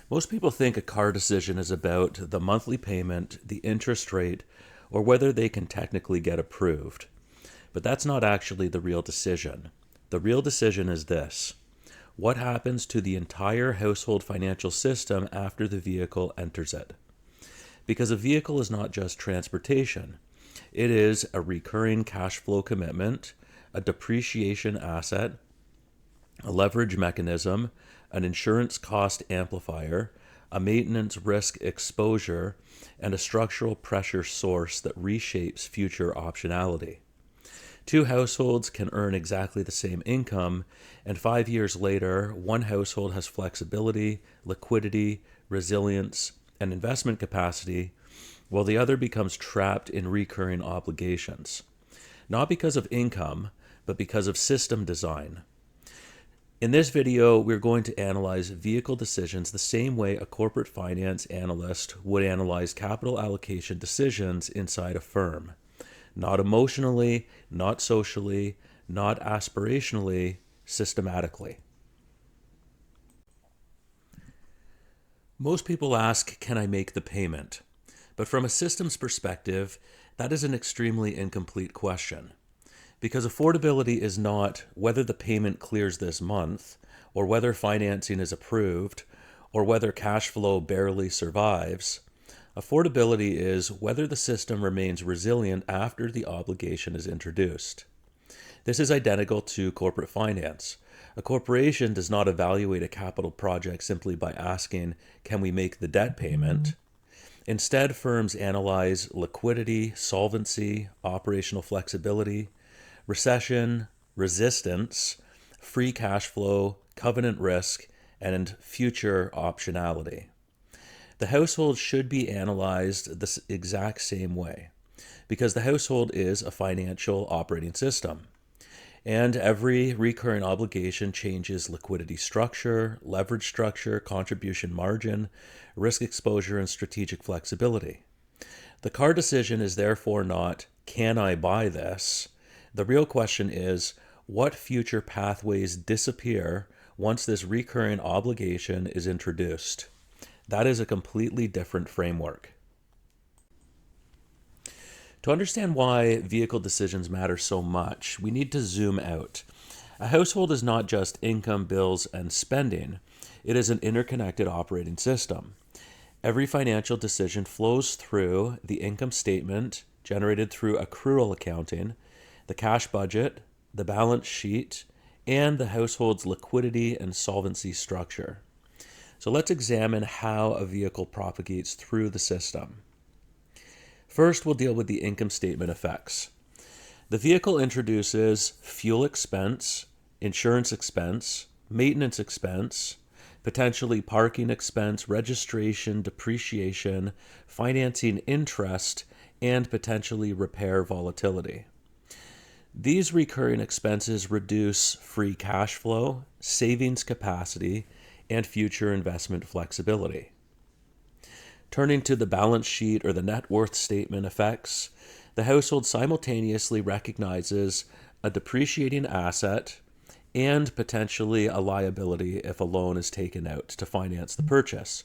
Most people think a car decision is about the monthly payment, the interest rate, or whether they can technically get approved. But that's not actually the real decision. The real decision is this: what happens to the entire household financial system after the vehicle enters it? Because a vehicle is not just transportation. It is a recurring cash flow commitment, a depreciation asset, a leverage mechanism, an insurance cost amplifier, a maintenance risk exposure, and a structural pressure source that reshapes future optionality. Two households can earn exactly the same income, and 5 years later, one household has flexibility, liquidity, resilience, and investment capacity, while the other becomes trapped in recurring obligations. Not because of income, but because of system design. In this video, we're going to analyze vehicle decisions the same way a corporate finance analyst would analyze capital allocation decisions inside a firm. Not emotionally, not socially, not aspirationally, systematically. Most people ask, can I make the payment? But from a systems perspective, that is an extremely incomplete question. Because affordability is not whether the payment clears this month, or whether financing is approved, or whether cash flow barely survives. Affordability is whether the system remains resilient after the obligation is introduced. This is identical to corporate finance. A corporation does not evaluate a capital project simply by asking, can we make the debt payment? Instead, firms analyze liquidity, solvency, operational flexibility, recession, resistance, free cash flow, covenant risk, and future optionality. The household should be analyzed the exact same way, because the household is a financial operating system. And every recurring obligation changes liquidity structure, leverage structure, contribution margin, risk exposure, and strategic flexibility. The car decision is therefore not, can I buy this? The real question is, what future pathways disappear once this recurring obligation is introduced? That is a completely different framework. To understand why vehicle decisions matter so much, we need to zoom out. A household is not just income, bills, and spending. It is an interconnected operating system. Every financial decision flows through the income statement generated through accrual accounting, the cash budget, the balance sheet, and the household's liquidity and solvency structure. So let's examine how a vehicle propagates through the system. First, we'll deal with the income statement effects. The vehicle introduces fuel expense, insurance expense, maintenance expense, potentially parking expense, registration, depreciation, financing interest, and potentially repair volatility. These recurring expenses reduce free cash flow, savings capacity, and future investment flexibility. Turning to the balance sheet or the net worth statement effects, the household simultaneously recognizes a depreciating asset and potentially a liability if a loan is taken out to finance the purchase.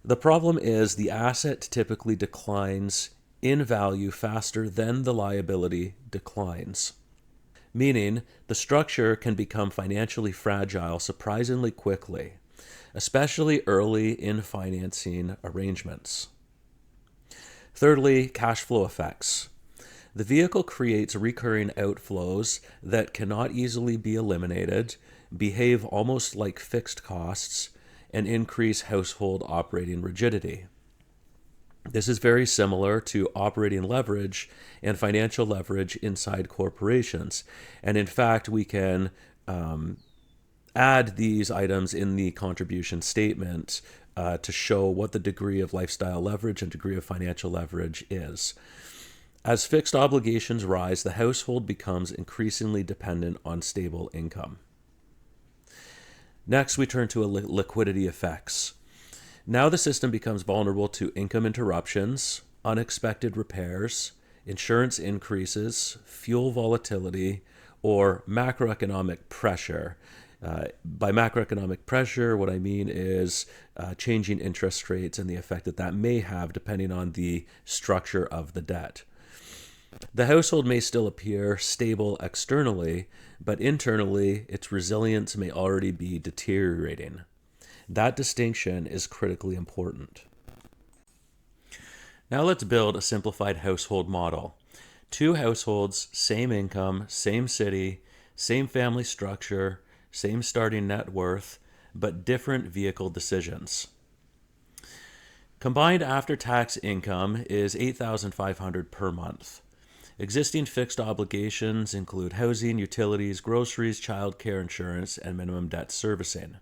The problem is the asset typically declines in value faster than the liability declines, meaning the structure can become financially fragile surprisingly quickly, especially early in financing arrangements. Thirdly, cash flow effects. The vehicle creates recurring outflows that cannot easily be eliminated, behave almost like fixed costs, and increase household operating rigidity. This is very similar to operating leverage and financial leverage inside corporations. And in fact, we can add these items in the contribution statement to show what the degree of lifestyle leverage and degree of financial leverage is. As fixed obligations rise, the household becomes increasingly dependent on stable income. Next, we turn to liquidity effects. Now the system becomes vulnerable to income interruptions, unexpected repairs, insurance increases, fuel volatility, or macroeconomic pressure. By macroeconomic pressure, what I mean is changing interest rates and the effect that that may have depending on the structure of the debt. The household may still appear stable externally, but internally, its resilience may already be deteriorating. That distinction is critically important. Now let's build a simplified household model. Two households, same income, same city, same family structure, same starting net worth, but different vehicle decisions. Combined after-tax income is $8,500 per month. Existing fixed obligations include housing, utilities, groceries, childcare insurance, and minimum debt servicing.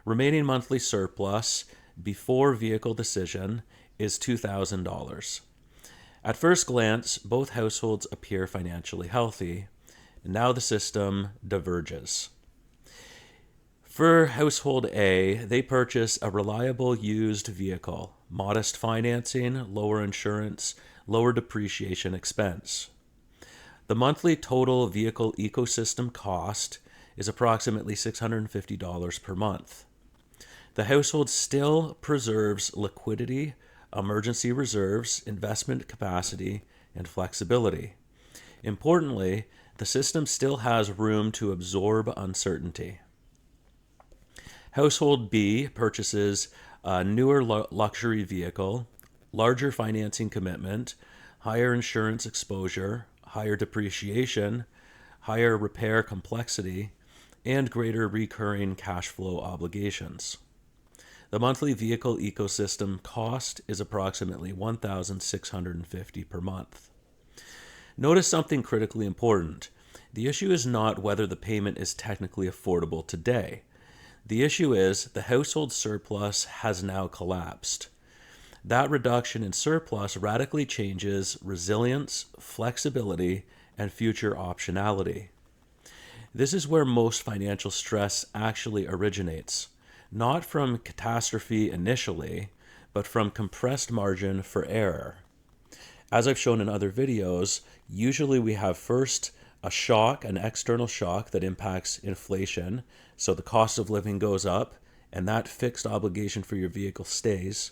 Remaining monthly surplus before vehicle decision is $2,000. At first glance, both households appear financially healthy. Now the system diverges. For household A, they purchase a reliable used vehicle, modest financing, lower insurance, lower depreciation expense. The monthly total vehicle ecosystem cost is approximately $650 per month. The household still preserves liquidity, emergency reserves, investment capacity, and flexibility. Importantly, the system still has room to absorb uncertainty. Household B purchases a newer luxury vehicle, larger financing commitment, higher insurance exposure, higher depreciation, higher repair complexity, and greater recurring cash flow obligations. The monthly vehicle ecosystem cost is approximately $1,650 per month. Notice something critically important. The issue is not whether the payment is technically affordable today. The issue is the household surplus has now collapsed. That reduction in surplus radically changes resilience, flexibility, and future optionality. This is where most financial stress actually originates, not from catastrophe initially, but from compressed margin for error. As I've shown in other videos, usually we have first a shock, an external shock that impacts inflation, so the cost of living goes up, and that fixed obligation for your vehicle stays.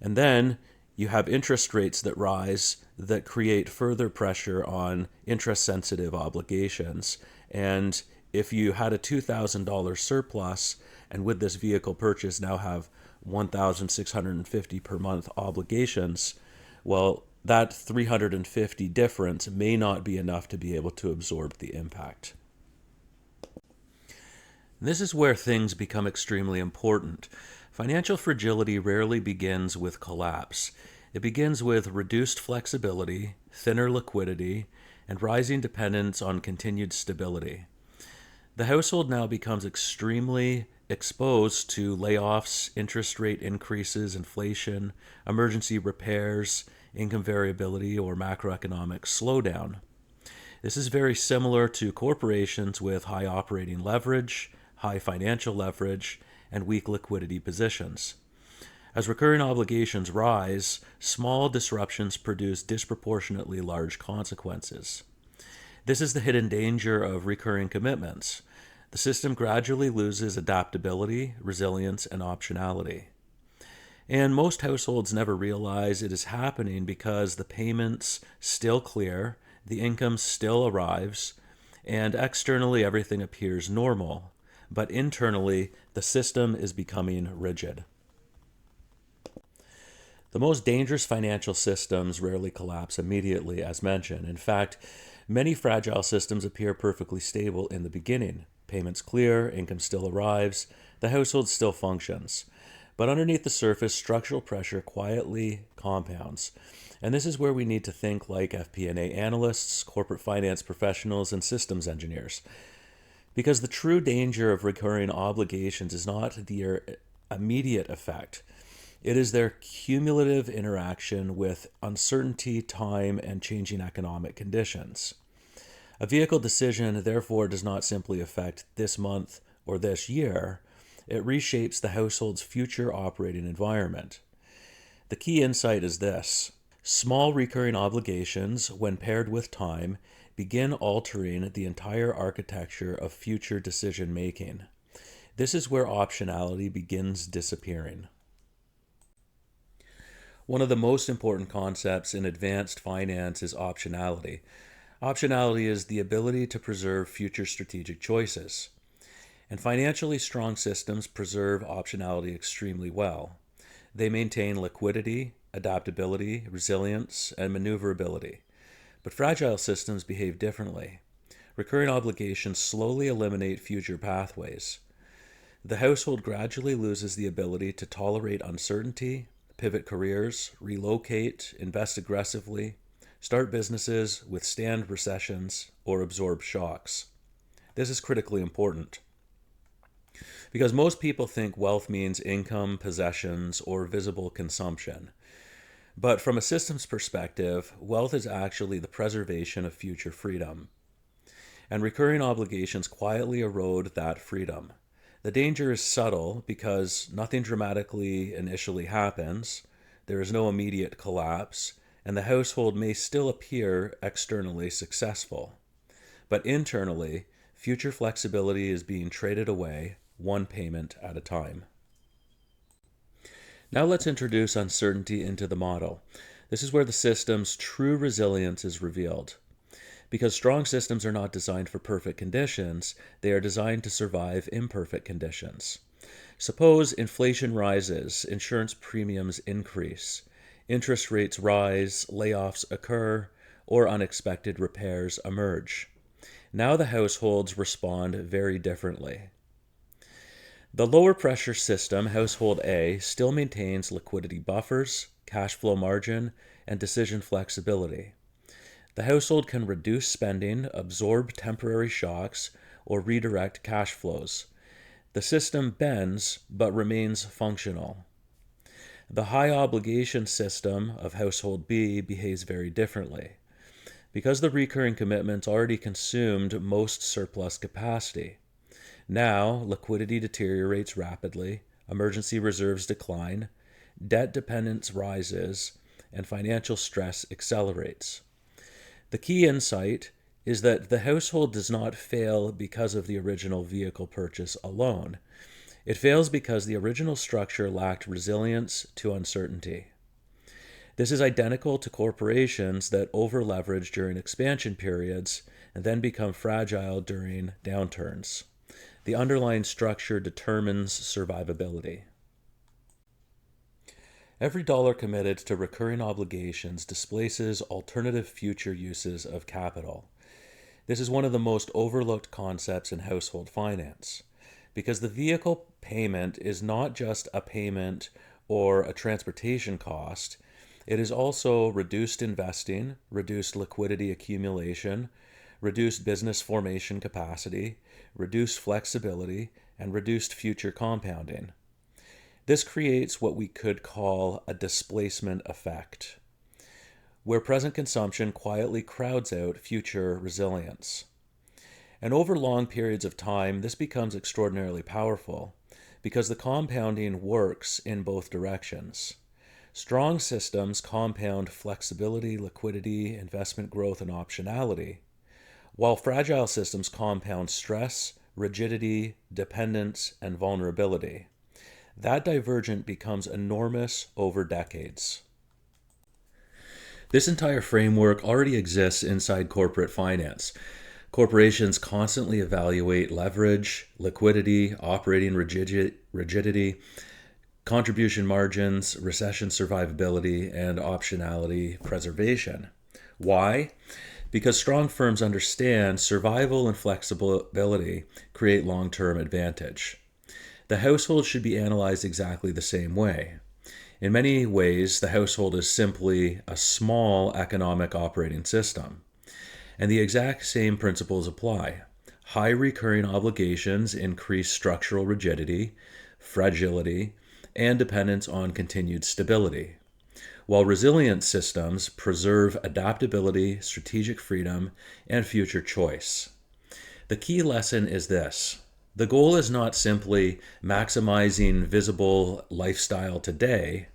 And then you have interest rates that rise that create further pressure on interest-sensitive obligations. And if you had a $2,000 surplus and with this vehicle purchase now have $1,650 per month obligations, well, that $350 difference may not be enough to be able to absorb the impact. This is where things become extremely important. Financial fragility rarely begins with collapse. It begins with reduced flexibility, thinner liquidity, and rising dependence on continued stability. The household now becomes extremely exposed to layoffs, interest rate increases, inflation, emergency repairs, income variability, or macroeconomic slowdown. This is very similar to corporations with high operating leverage, high financial leverage, and weak liquidity positions. As recurring obligations rise, small disruptions produce disproportionately large consequences. This is the hidden danger of recurring commitments. The system gradually loses adaptability, resilience, and optionality. And most households never realize it is happening because the payments still clear, the income still arrives, and externally everything appears normal. But internally, the system is becoming rigid. The most dangerous financial systems rarely collapse immediately, as mentioned. In fact, many fragile systems appear perfectly stable in the beginning. Payments clear, income still arrives, the household still functions. But underneath the surface, structural pressure quietly compounds. And this is where we need to think like FP&A analysts, corporate finance professionals, and systems engineers. Because the true danger of recurring obligations is not their immediate effect. It is their cumulative interaction with uncertainty, time, and changing economic conditions. A vehicle decision, therefore, does not simply affect this month or this year. It reshapes the household's future operating environment. The key insight is this. Small recurring obligations, when paired with time, begin altering the entire architecture of future decision making. This is where optionality begins disappearing. One of the most important concepts in advanced finance is optionality. Optionality is the ability to preserve future strategic choices. And financially strong systems preserve optionality extremely well. They maintain liquidity, adaptability, resilience, and maneuverability. But fragile systems behave differently. Recurring obligations slowly eliminate future pathways. The household gradually loses the ability to tolerate uncertainty, pivot careers, relocate, invest aggressively, start businesses, withstand recessions, or absorb shocks. This is critically important because most people think wealth means income, possessions, or visible consumption. But from a systems perspective, wealth is actually the preservation of future freedom. And recurring obligations quietly erode that freedom. The danger is subtle because nothing dramatically initially happens, there is no immediate collapse, and the household may still appear externally successful. But internally, future flexibility is being traded away, one payment at a time. Now let's introduce uncertainty into the model. This is where the system's true resilience is revealed. Because strong systems are not designed for perfect conditions, they are designed to survive imperfect conditions. Suppose inflation rises, insurance premiums increase, interest rates rise, layoffs occur, or unexpected repairs emerge. Now the households respond very differently. The lower pressure system, household A, still maintains liquidity buffers, cash flow margin, and decision flexibility. The household can reduce spending, absorb temporary shocks, or redirect cash flows. The system bends but remains functional. The high obligation system of household B behaves very differently. Because the recurring commitments already consumed most surplus capacity. Now, liquidity deteriorates rapidly, emergency reserves decline, debt dependence rises, and financial stress accelerates. The key insight is that the household does not fail because of the original vehicle purchase alone. It fails because the original structure lacked resilience to uncertainty. This is identical to corporations that over-leverage during expansion periods and then become fragile during downturns. The underlying structure determines survivability. Every dollar committed to recurring obligations displaces alternative future uses of capital. This is one of the most overlooked concepts in household finance, because the vehicle payment is not just a payment or a transportation cost, it is also reduced investing, reduced liquidity accumulation, reduced business formation capacity, reduced flexibility, and reduced future compounding. This creates what we could call a displacement effect, where present consumption quietly crowds out future resilience. And over long periods of time, this becomes extraordinarily powerful because the compounding works in both directions. Strong systems compound flexibility, liquidity, investment growth, and optionality, while fragile systems compound stress, rigidity, dependence, and vulnerability. That divergence becomes enormous over decades. This entire framework already exists inside corporate finance. Corporations constantly evaluate leverage, liquidity, operating rigidity, contribution margins, recession survivability, and optionality preservation. Why? Because strong firms understand survival and flexibility create long-term advantage. The household should be analyzed exactly the same way. In many ways, the household is simply a small economic operating system. And the exact same principles apply. High recurring obligations increase structural rigidity, fragility, and dependence on continued stability, while resilient systems preserve adaptability, strategic freedom, and future choice. The key lesson is this. The goal is not simply maximizing visible lifestyle today.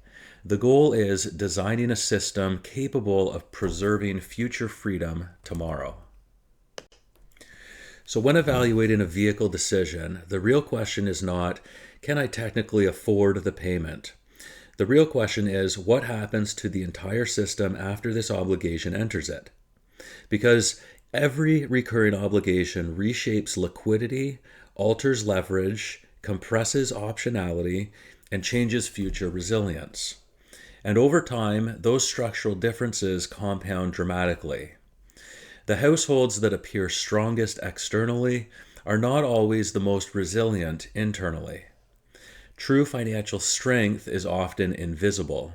The goal is designing a system capable of preserving future freedom tomorrow. So, when evaluating a vehicle decision, the real question is not, can I technically afford the payment? The real question is, what happens to the entire system after this obligation enters it? Because every recurring obligation reshapes liquidity, alters leverage, compresses optionality, and changes future resilience. And over time, those structural differences compound dramatically. The households that appear strongest externally are not always the most resilient internally. True financial strength is often invisible.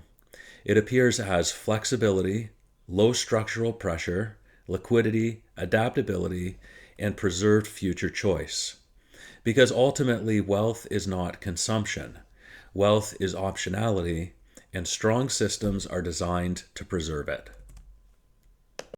It appears as flexibility, low structural pressure, liquidity, adaptability, and preserved future choice. Because ultimately, wealth is not consumption. Wealth is optionality, and strong systems are designed to preserve it.